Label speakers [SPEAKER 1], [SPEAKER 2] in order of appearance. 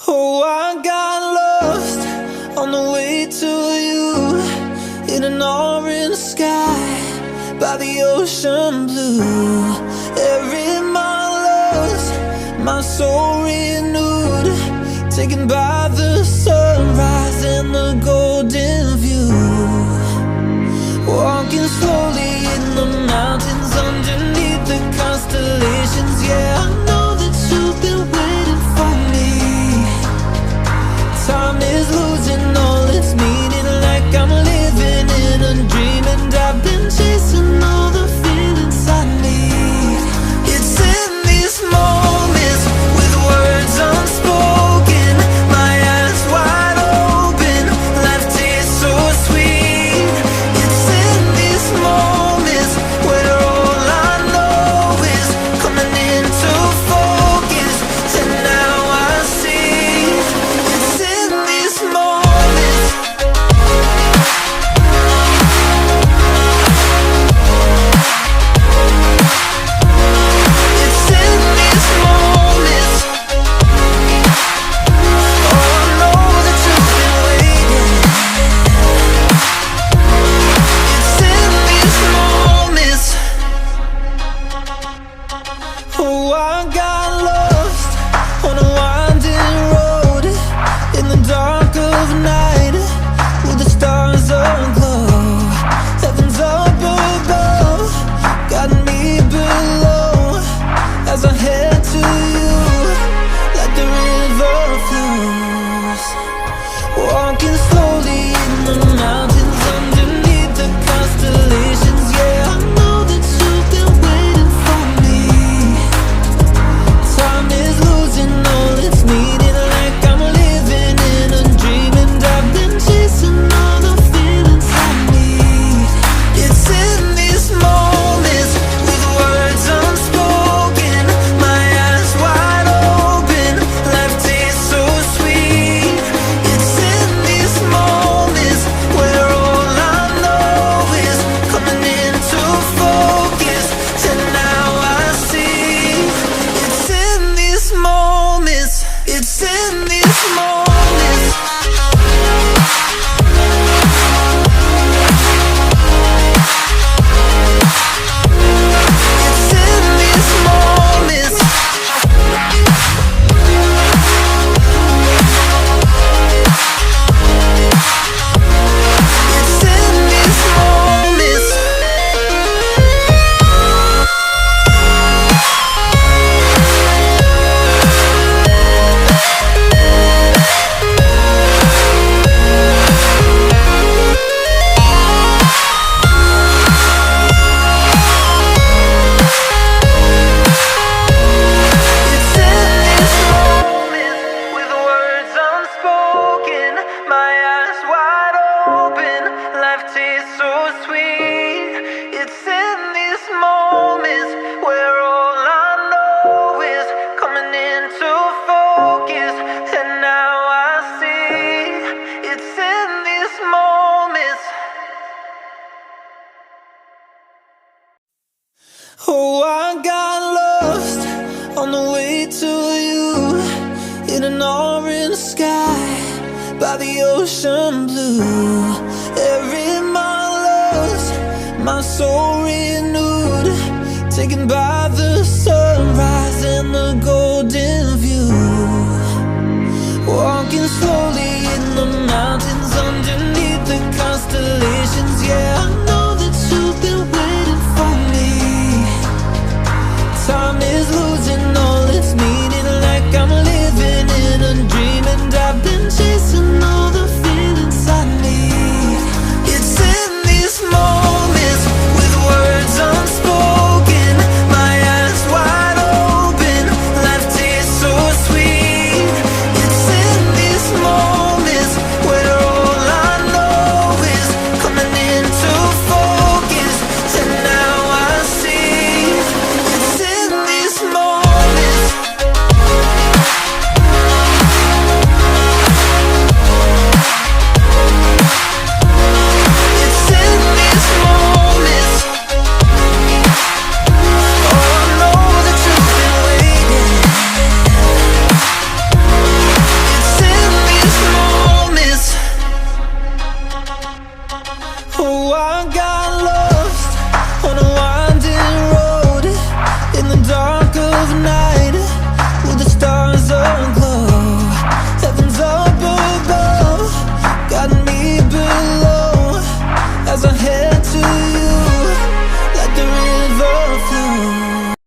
[SPEAKER 1] Oh, I got lost on the way to you in an orange sky by the ocean blue. Every mile lost, my soul renewed, taken by the sunrise and the golden view. Walking slowly in the mountains underneath the constellations. Yeah, I know that you've been waiting for me. Time is losing all its meaning, like I'm living in a dream, and I've been chasing all the feelings I need. It's in these moments with words unspoken, my eyes wide open, life tastes so sweet. It's in these moments where all I know is coming into focus, and now I see. It's in these moments. It's in these moments. Oh, I know that you've been waiting. It's in these moments. Oh, I got lost on a winding road in the dark of night with the stars aglow. Heaven's up above, got me below as I head to you like the river flows. Walking slowly in the mountains underneath the constellations. Yeah, I know that you've been waiting for me. Time is losing all its meaning, like I'm living in a dream, and I've been chasing all the feelings I need. It's in these moments with words unspoken, my eyes wide open, life tastes so sweet. It's in these moments where all I know is coming into focus, and now I see. It's in these moments. It's in these moments. It's in these moments. It's in these moments. It's in these moments with words unspoken, my eyes wide open, life tastes so sweet. It's in these moments where all I know is coming into focus, and now I see. It's in these moments. Oh, I got lost on the way to you in an orange sky by the ocean blue. Every mile lost, my soul renewed, taken by the sunrise and the golden view. Walking slowly in the mountains underneath the constellations. Yeah, I know that you've been waiting for me. Time is losing all its meaning, like I'm living in a dream, and I've been chasing all the feelings I need. It's in these moments with words unspoken, my eyes wide open, life tastes so I got